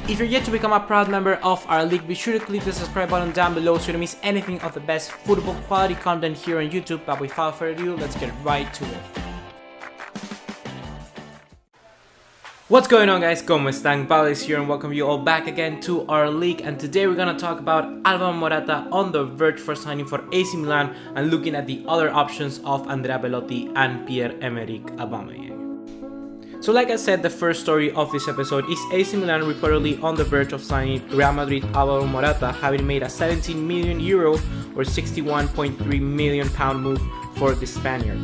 If you're yet to become a proud member of our league, be sure to click the subscribe button down below so you don't miss anything of the best football quality content here on YouTube. But without further ado, let's get right to it. What's going on, guys? ¿Cómo están? BugaLuis here and welcome you all back again to our league, and today we're gonna talk about Alvaro Morata on the verge for signing for AC Milan and looking at the other options of Andrea Belotti and Pierre-Emerick Aubameyang. So like I said, the first story of this episode is AC Milan reportedly on the verge of signing Real Madrid Alvaro Morata, having made a 17 million euro or 61.3 million pound move for the Spaniard.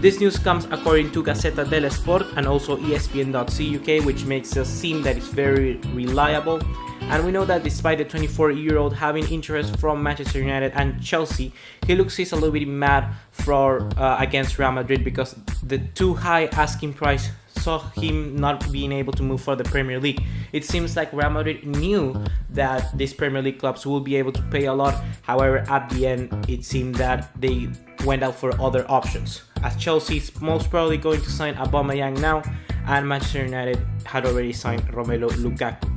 This news comes according to Gazzetta dello Sport and also ESPN.co.uk, which makes us seem that it's very reliable. And we know that despite the 24-year-old having interest from Manchester United and Chelsea, he looks he's a little bit mad for against Real Madrid because the too high asking price saw him not being able to move for the Premier League. It seems like Real Madrid knew that these Premier League clubs will be able to pay a lot. However, at the end, it seemed that they went out for other options, as Chelsea is most probably going to sign Aubameyang now, and Manchester United had already signed Romelu Lukaku.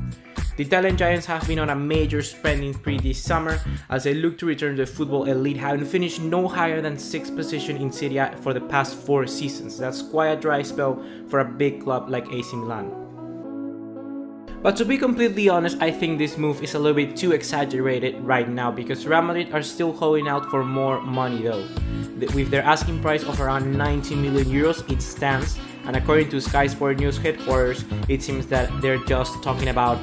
The Italian Giants have been on a major spending spree this summer as they look to return to the football elite, having finished no higher than 6th position in Serie A for the past 4 seasons. That's quite a dry spell for a big club like AC Milan. But to be completely honest, I think this move is a little bit too exaggerated right now because Real Madrid are still holding out for more money though. With their asking price of around 90 million euros, it stands, and according to Sky Sport News headquarters, it seems that they're just talking about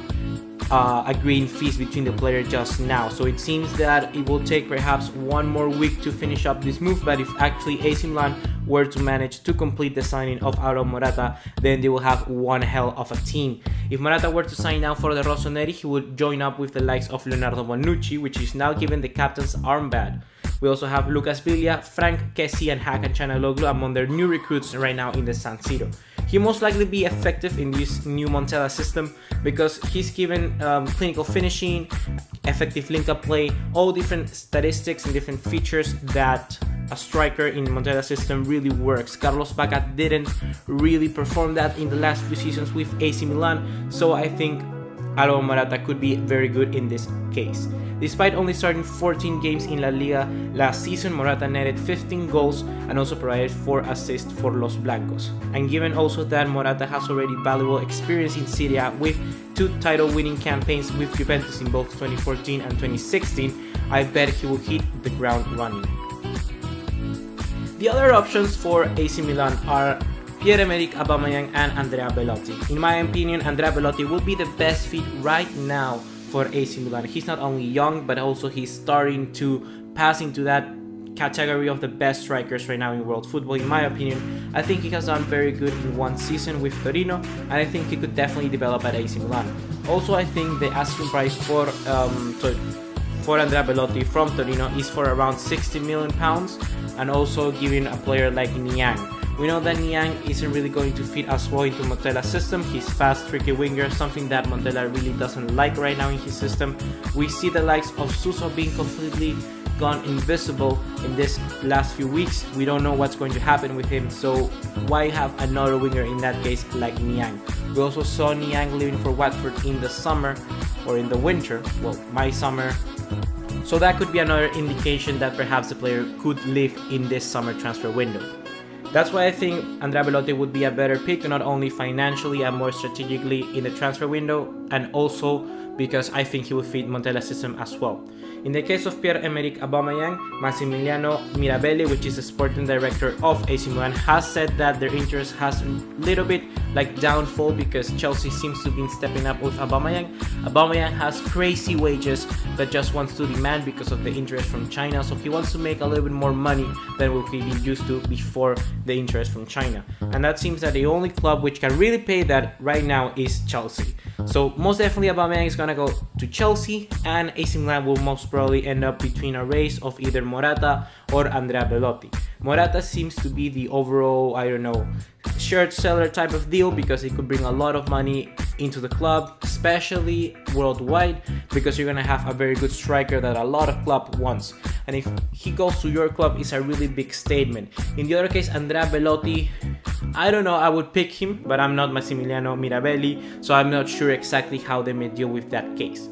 agreeing fees between the player just now. So it seems that it will take perhaps one more week to finish up this move, but if actually AC Milan were to manage to complete the signing of Alvaro Morata, then they will have one hell of a team. If Morata were to sign now for the Rossoneri, he would join up with the likes of Leonardo Bonucci, which is now given the captain's armband. We also have Lucas Villa, Frank Kessie and Hakan Çalhanoğlu among their new recruits right now in the San Siro. He'll most likely be effective in this new Montella system because he's given clinical finishing, effective link-up play, all different statistics and different features that a striker in Montella system really works. Carlos Bacca didn't really perform that in the last few seasons with AC Milan, so I think Alvaro Morata could be very good in this case. Despite only starting 14 games in La Liga last season, Morata netted 15 goals and also provided 4 assists for Los Blancos. And given also that Morata has already valuable experience in Serie A with 2 title-winning campaigns with Juventus in both 2014 and 2016, I bet he will hit the ground running. The other options for AC Milan are Pierre-Emerick Aubameyang and Andrea Belotti. In my opinion, Andrea Belotti would be the best fit right now for AC Milan. He's not only young, but also he's starting to pass into that category of the best strikers right now in world football. In my opinion, I think he has done very good in one season with Torino, and I think he could definitely develop at AC Milan. Also, I think the asking price for Andrea Belotti from Torino is for around 60 million pounds, and also giving a player like Niang. We know that Niang isn't really going to fit as well into Montella's system. He's fast, tricky winger, something that Montella really doesn't like right now in his system. We see the likes of Suso being completely gone invisible in this last few weeks. We don't know what's going to happen with him, so why have another winger in that case like Niang? We also saw Niang leaving for Watford in the summer, or in the winter, well, my summer. So that could be another indication that perhaps the player could leave in this summer transfer window. That's why I think Andrea Belotti would be a better pick, not only financially and more strategically in the transfer window, and also because I think he will fit Montella's system as well. In the case of Pierre-Emerick Aubameyang, Massimiliano Mirabelli, which is the sporting director of AC Milan, has said that their interest has a little bit downfall because Chelsea seems to be stepping up with Aubameyang. Aubameyang has crazy wages that just wants to demand because of the interest from China, so he wants to make a little bit more money than what he been used to before the interest from China. And that seems that the only club which can really pay that right now is Chelsea. So most definitely Aubameyang is gonna go to Chelsea, and AC Milan will most probably end up between a race of either Morata or Andrea Belotti. Morata seems to be the overall, shirt seller type of deal because it could bring a lot of money into the club, especially worldwide, because you're gonna have a very good striker that a lot of club wants. And if he goes to your club, it's a really big statement. In the other case, Andrea Belotti, I don't know, I would pick him, but I'm not Massimiliano Mirabelli, so I'm not sure exactly how they may deal with that case.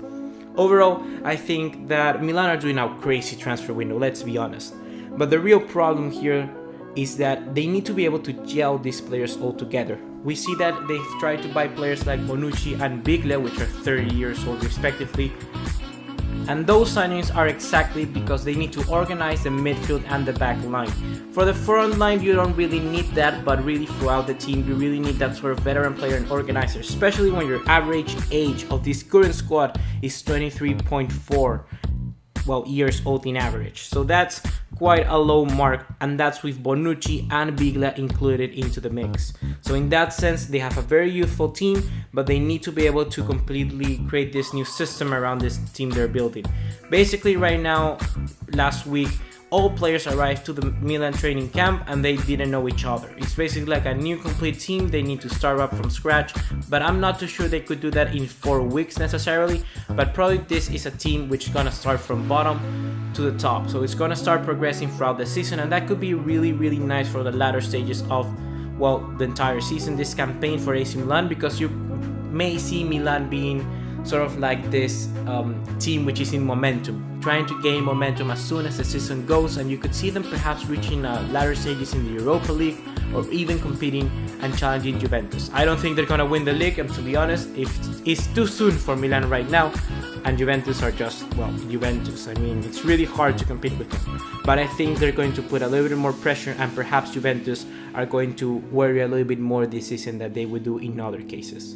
Overall, I think that Milan are doing a crazy transfer window, let's be honest. But the real problem here is that they need to be able to gel these players all together. We see that they've tried to buy players like Bonucci and Biglia, which are 30 years old respectively. And those signings are exactly because they need to organize the midfield and the back line. For the front line, you don't really need that, but really throughout the team, you really need that sort of veteran player and organizer, especially when your average age of this current squad is 23.4 years old in average. So that's quite a low mark, and that's with Bonucci and Biglia included into the mix. So in that sense, they have a very youthful team, but they need to be able to completely create this new system around this team they're building. Basically right now, last week, all players arrived to the Milan training camp and they didn't know each other. It's basically like a new complete team. They need to start up from scratch, but I'm not too sure they could do that in 4 weeks necessarily. But probably this is a team which is gonna start from bottom to the top. So it's gonna start progressing throughout the season, and that could be really, really nice for the latter stages of, the entire season, this campaign for AC Milan, because you may see Milan being sort of like this team which is in momentum, trying to gain momentum as soon as the season goes, and you could see them perhaps reaching latter stages in the Europa League or even competing and challenging Juventus. I don't think they're gonna win the league, and to be honest, it's too soon for Milan right now, and Juventus are just, Juventus. I mean, it's really hard to compete with them. But I think they're going to put a little bit more pressure, and perhaps Juventus are going to worry a little bit more this season than they would do in other cases.